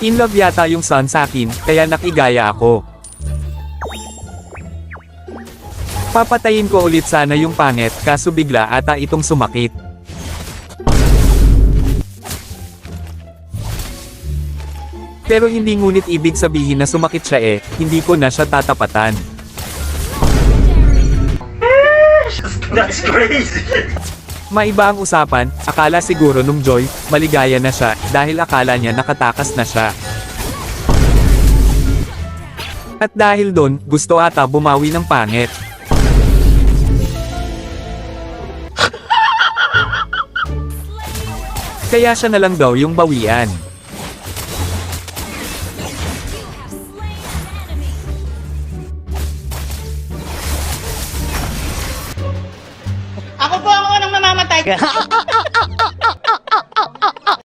In love yata yung sun sa akin, kaya nakigaya ako. Papatayin ko ulit sana yung pangit, kaso bigla ata itong sumakit. Pero hindi ngunit ibig sabihin na sumakit siya hindi ko na siya tatapatan. That's crazy! Maiba ang usapan, akala siguro nung Joy, maligaya na siya, dahil akala niya nakatakas na siya. At dahil doon, gusto ata bumawi ng pangit. Kaya siya na lang daw yung bawian. Ako po ang unang mamamatay.